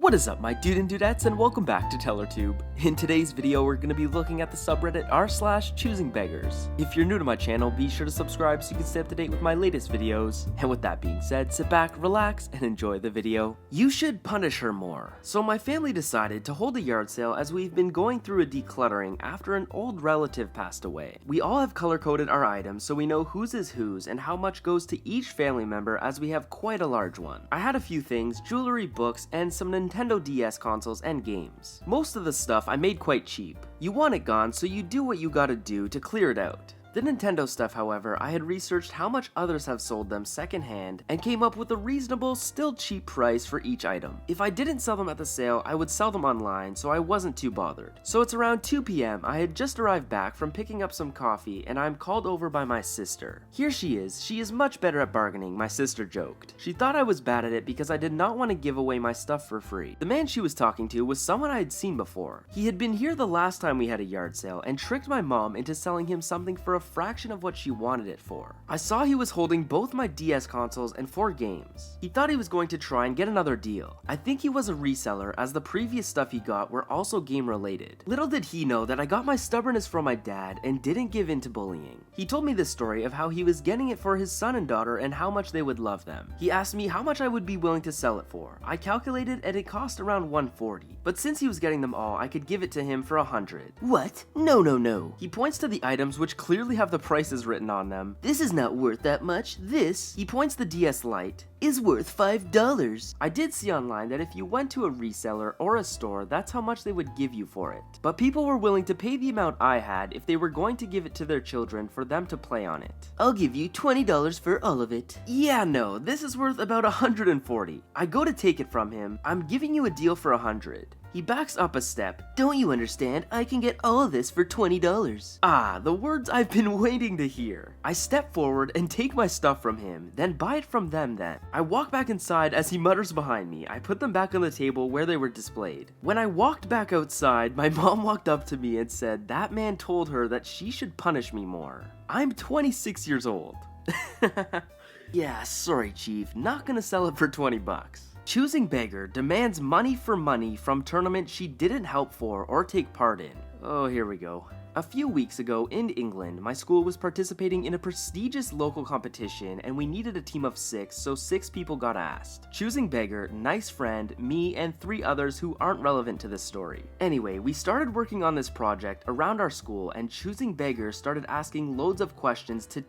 What is up, my dude and dudettes, and welcome back to TellerTube. In today's video, we're going to be looking at the subreddit r/choosingbeggars. If you're new to my channel, be sure to subscribe so you can stay up to date with my latest videos. And with that being said, sit back, relax, and enjoy the video. You should punish her more. So my family decided to hold a yard sale as we've been going through a decluttering after an old relative passed away. We all have color-coded our items so we know whose is whose and how much goes to each family member as we have quite a large one. I had a few things, jewelry, books, and some Nintendo DS consoles and games. Most of the stuff I made quite cheap. You want it gone, so you do what you gotta do to clear it out. The Nintendo stuff, however, I had researched how much others have sold them secondhand and came up with a reasonable, still cheap price for each item. If I didn't sell them at the sale, I would sell them online, so I wasn't too bothered. So it's around 2 p.m. I had just arrived back from picking up some coffee and I'm called over by my sister. Here she is much better at bargaining, my sister joked. She thought I was bad at it because I did not want to give away my stuff for free. The man she was talking to was someone I had seen before. He had been here the last time we had a yard sale and tricked my mom into selling him something for a fraction of what she wanted it for. I saw he was holding both my DS consoles and 4 games. He thought he was going to try and get another deal. I think he was a reseller as the previous stuff he got were also game related. Little did he know that I got my stubbornness from my dad and didn't give in to bullying. He told me this story of how he was getting it for his son and daughter and how much they would love them. He asked me how much I would be willing to sell it for. I calculated and it cost around $140. But since he was getting them all, I could give it to him for $100. What? No. He points to the items which clearly have the prices written on them. This is not worth that much. This, he points the DS Lite, is worth $5. I did see online that if you went to a reseller or a store, that's how much they would give you for it. But people were willing to pay the amount I had if they were going to give it to their children for them to play on it. I'll give you $20 for all of it. Yeah, no, this is worth about $140. I go to take it from him. I'm giving you a deal for $100. He backs up a step. Don't you understand? I can get all of this for $20. Ah, the words I've been waiting to hear. I step forward and take my stuff from him, then buy it from them then. I walk back inside as he mutters behind me. I put them back on the table where they were displayed. When I walked back outside, my mom walked up to me and said that man told her that she should punish me more. I'm 26 years old. Yeah, sorry chief, not gonna sell it for 20 bucks. Choosing Beggar demands money for money from tournament she didn't help for or take part in. Oh, here we go. A few weeks ago in England, my school was participating in a prestigious local competition and we needed a team of 6, so 6 people got asked. Choosing Beggar, Nice Friend, me, and 3 others who aren't relevant to this story. Anyway, we started working on this project around our school and Choosing Beggar started asking loads of questions to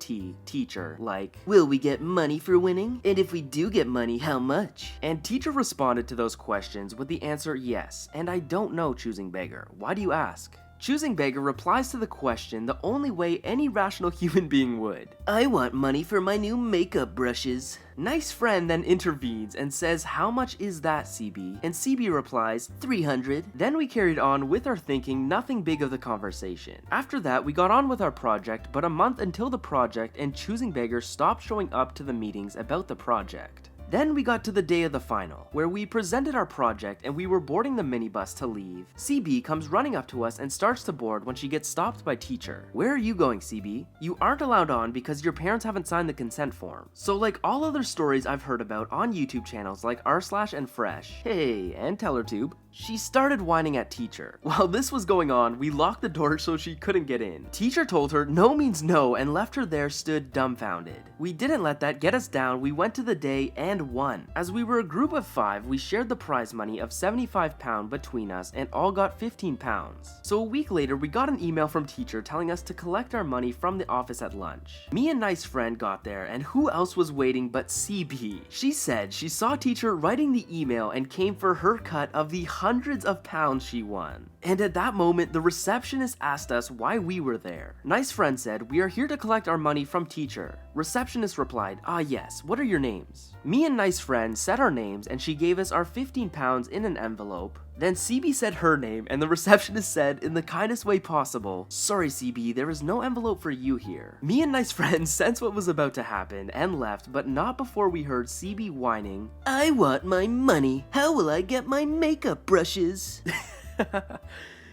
teacher, like, will we get money for winning? And if we do get money, how much? And teacher responded to those questions with the answer yes, and I don't know Choosing Beggar. Why do you ask? Choosing Beggar replies to the question the only way any rational human being would. I want money for my new makeup brushes. Nice Friend then intervenes and says, how much is that, CB? And CB replies, 300. Then we carried on with our thinking nothing big of the conversation. After that, we got on with our project, but a month until the project and Choosing Beggar stopped showing up to the meetings about the project. Then we got to the day of the final, where we presented our project and we were boarding the minibus to leave. CB comes running up to us and starts to board when she gets stopped by teacher. Where are you going, CB? You aren't allowed on because your parents haven't signed the consent form. So like all other stories I've heard about on YouTube channels like r/ and Fresh, hey, and TellerTube, she started whining at teacher. While this was going on, we locked the door so she couldn't get in. Teacher told her no means no and left her there stood dumbfounded. We didn't let that get us down. We went to the day and won. As we were a group of 5, we shared the prize money of £75 between us and all got £15. So a week later, we got an email from teacher telling us to collect our money from the office at lunch. Me and Nice Friend got there and who else was waiting but CB? She said she saw teacher writing the email and came for her cut of the hundreds of pounds she won. And at that moment, the receptionist asked us why we were there. Nice Friend said, we are here to collect our money from teacher. Receptionist replied, ah yes, what are your names? Me and Nice Friend said our names and she gave us our £15 in an envelope. Then CB said her name and the receptionist said in the kindest way possible, sorry CB, there is no envelope for you here. Me and Nice Friend sensed what was about to happen and left, but not before we heard CB whining, I want my money. How will I get my makeup brushes?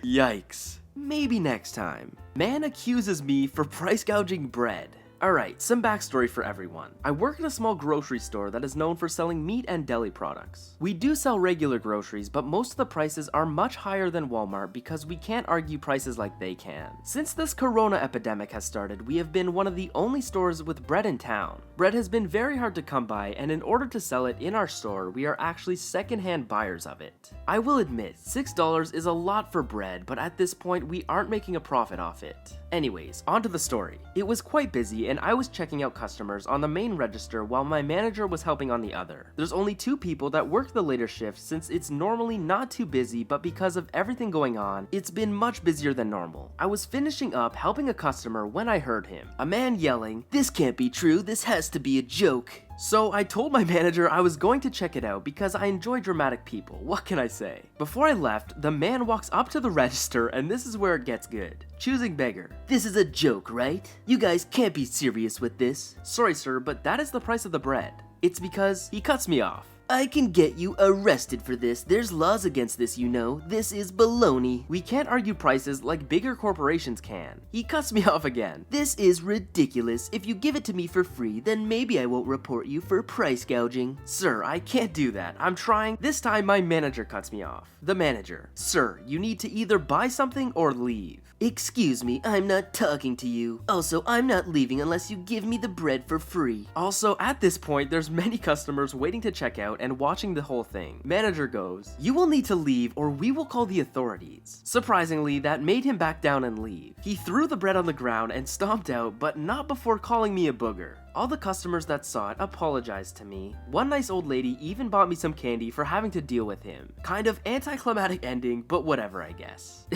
Yikes. Maybe next time. Man accuses me for price gouging bread. Alright, some backstory for everyone. I work in a small grocery store that is known for selling meat and deli products. We do sell regular groceries, but most of the prices are much higher than Walmart because we can't argue prices like they can. Since this corona epidemic has started, we have been one of the only stores with bread in town. Bread has been very hard to come by, and in order to sell it in our store, we are actually secondhand buyers of it. I will admit, $6 is a lot for bread, but at this point we aren't making a profit off it. Anyways, on to the story. It was quite busy and I was checking out customers on the main register while my manager was helping on the other. There's only 2 people that work the later shift since it's normally not too busy, but because of everything going on, it's been much busier than normal. I was finishing up helping a customer when I heard him, a man yelling, "This can't be true, this has to be a joke." So I told my manager I was going to check it out because I enjoy dramatic people, what can I say? Before I left, the man walks up to the register and this is where it gets good. Choosing beggar. "This is a joke, right? You guys can't be serious with this." "Sorry sir, but that is the price of the bread." It's because he cuts me off. "I can get you arrested for this. There's laws against this, you know. This is baloney." We can't argue prices like bigger corporations can. He cuts me off again. "This is ridiculous. If you give it to me for free, then maybe I won't report you for price gouging." "Sir, I can't do that. I'm trying." This time my manager cuts me off. The manager. "Sir, you need to either buy something or leave." "Excuse me, I'm not talking to you. Also, I'm not leaving unless you give me the bread for free." Also, at this point, there's many customers waiting to check out and watching the whole thing. Manager goes, "You will need to leave or we will call the authorities." Surprisingly, that made him back down and leave. He threw the bread on the ground and stomped out, but not before calling me a booger. All the customers that saw it apologized to me. One nice old lady even bought me some candy for having to deal with him. Kind of anticlimactic ending, but whatever, I guess.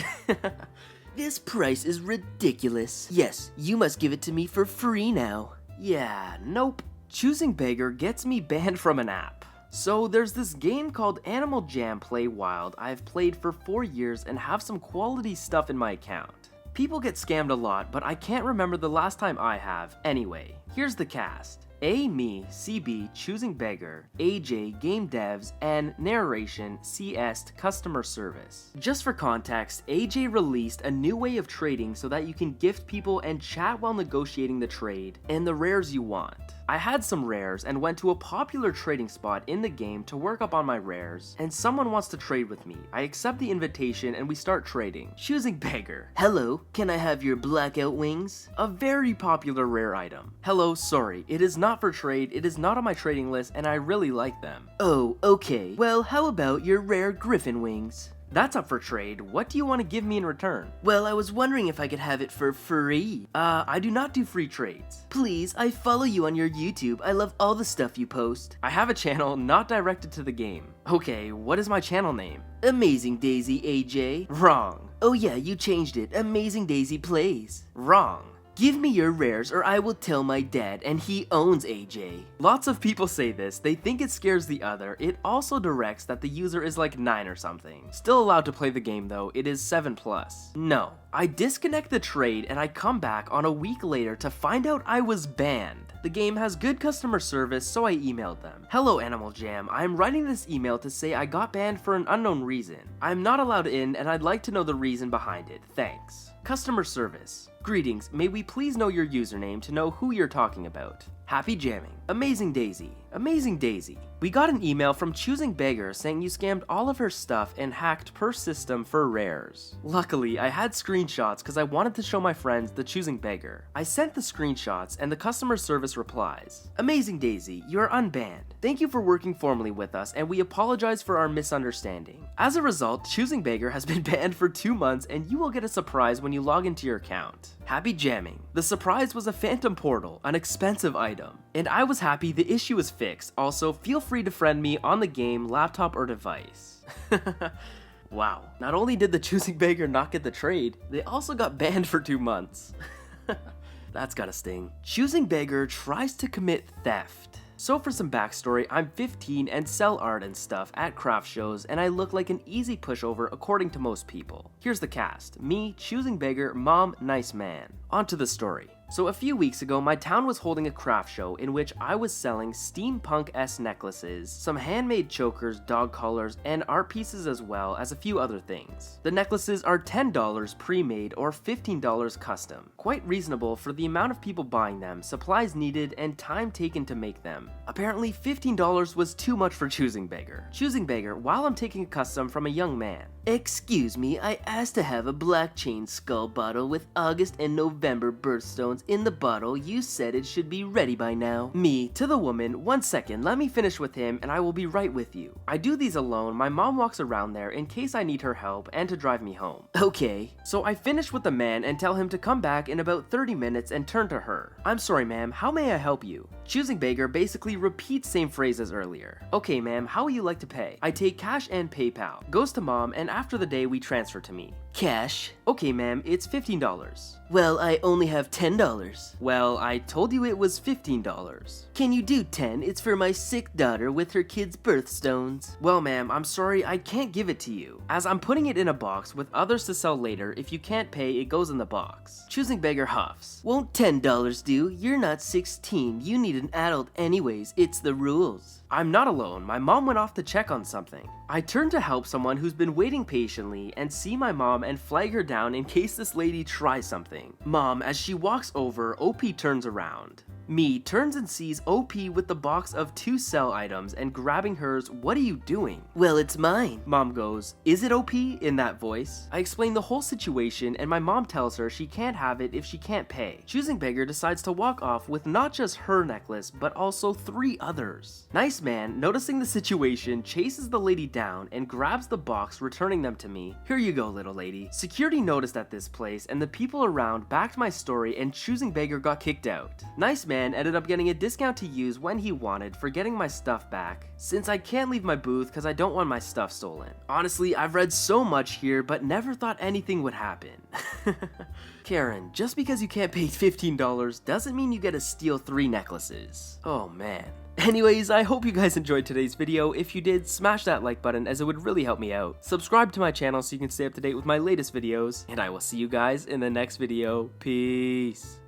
"This price is ridiculous. Yes, you must give it to me for free now." Yeah, nope. Choosing beggar gets me banned from an app. So there's this game called Animal Jam Play Wild I've played for 4 years and have some quality stuff in my account. People get scammed a lot, but I can't remember the last time I have. Anyway, here's the cast. A. Me, CB, Choosing Beggar, AJ, Game Devs, and Narration, CS, Customer Service. Just for context, AJ released a new way of trading so that you can gift people and chat while negotiating the trade, and the rares you want. I had some rares and went to a popular trading spot in the game to work up on my rares, and someone wants to trade with me. I accept the invitation and we start trading. Choosing Beggar. "Hello, can I have your blackout wings?" A very popular rare item. "Hello, sorry, it is not for trade, it is not on my trading list and I really like them." "Oh, okay. Well, how about your rare griffin wings?" "That's up for trade. What do you want to give me in return?" "Well, I was wondering if I could have it for free." I do not do free trades." "Please, I follow you on your YouTube. I love all the stuff you post." "I have a channel not directed to the game." "Okay, what is my channel name?" "Amazing Daisy AJ." "Wrong." "Oh yeah, you changed it. Amazing Daisy Plays." "Wrong." "Give me your rares or I will tell my dad and he owns AJ." Lots of people say this, they think it scares the other. It also directs that the user is like 9 or something. Still allowed to play the game though, it is 7+. No. I disconnect the trade and I come back on a week later to find out I was banned. The game has good customer service, so I emailed them. "Hello Animal Jam, I'm writing this email to say I got banned for an unknown reason. I'm not allowed in and I'd like to know the reason behind it. Thanks." Customer service. "Greetings, may we please know your username to know who you're talking about?" "Happy jamming." "Amazing Daisy." "Amazing Daisy. We got an email from Choosing Beggar saying you scammed all of her stuff and hacked per system for rares." Luckily, I had screenshots because I wanted to show my friends the Choosing Beggar. I sent the screenshots and the customer service replies, "Amazing Daisy, you are unbanned. Thank you for working formally with us and we apologize for our misunderstanding. As a result, Choosing Beggar has been banned for 2 months and you will get a surprise when you log into your account." Happy jamming. The surprise was a phantom portal, an expensive item. And I was happy the issue was fixed. Also, feel free to friend me on the game, laptop, or device. Wow. Not only did the Choosing Beggar not get the trade, they also got banned for 2 months. That's gotta sting. Choosing Beggar tries to commit theft. So for some backstory, I'm 15 and sell art and stuff at craft shows, and I look like an easy pushover according to most people. Here's the cast. Me, Choosing Beggar, mom, nice man. On to the story. So a few weeks ago, my town was holding a craft show in which I was selling steampunk-esque necklaces, some handmade chokers, dog collars, and art pieces as well as a few other things. The necklaces are $10 pre-made or $15 custom. Quite reasonable for the amount of people buying them, supplies needed, and time taken to make them. Apparently $15 was too much for Choosing Beggar. Choosing Beggar, while I'm taking a custom from a young man. Excuse me, I asked to have a black chain skull bottle with August and November birthstones in the bottle. You said it should be ready by now. Me, to the woman, 1 second, let me finish with him and I will be right with you. I do these alone, my mom walks around there in case I need her help and to drive me home. Okay. So I finish with the man and tell him to come back in about 30 minutes and turn to her. I'm sorry ma'am, how may I help you? Choosing Beggar basically repeats same phrase as earlier. Okay ma'am, how would you like to pay? I take cash and PayPal. Goes to mom and after the day we transfer to me. Cash. Okay ma'am, it's $15. Well, I only have $10. Well, I told you it was $15. Can you do 10? It's for my sick daughter with her kids' birthstones. Well ma'am, I'm sorry, I can't give it to you, as I'm putting it in a box with others to sell later. If you can't pay, it goes in the box. Choosing Beggar huffs. Won't $10 do? You're not 16. You need an adult anyways. It's the rules. I'm not alone. My mom went off to check on something. I turn to help someone who's been waiting patiently and see my mom and flag her down in case this lady tries something. Mom, as she walks over, OP turns around. Me turns and sees OP with the box of 2 sell items and grabbing hers. What are you doing? Well, it's mine. Mom goes, is it OP? In that voice. I explain the whole situation and my mom tells her she can't have it if she can't pay. Choosing Beggar decides to walk off with not just her necklace, but also 3 others. Nice man, noticing the situation, chases the lady down and grabs the box, returning them to me. Here you go, little lady. Security noticed at this place and the people around backed my story and Choosing Beggar got kicked out. Nice man ended up getting a discount to use when he wanted for getting my stuff back, since I can't leave my booth because I don't want my stuff stolen. Honestly, I've read so much here, but never thought anything would happen. Karen, just because you can't pay $15 doesn't mean you get to steal 3 necklaces. Oh man. Anyways, I hope you guys enjoyed today's video. If you did, smash that like button as it would really help me out. Subscribe to my channel so you can stay up to date with my latest videos, and I will see you guys in the next video. Peace.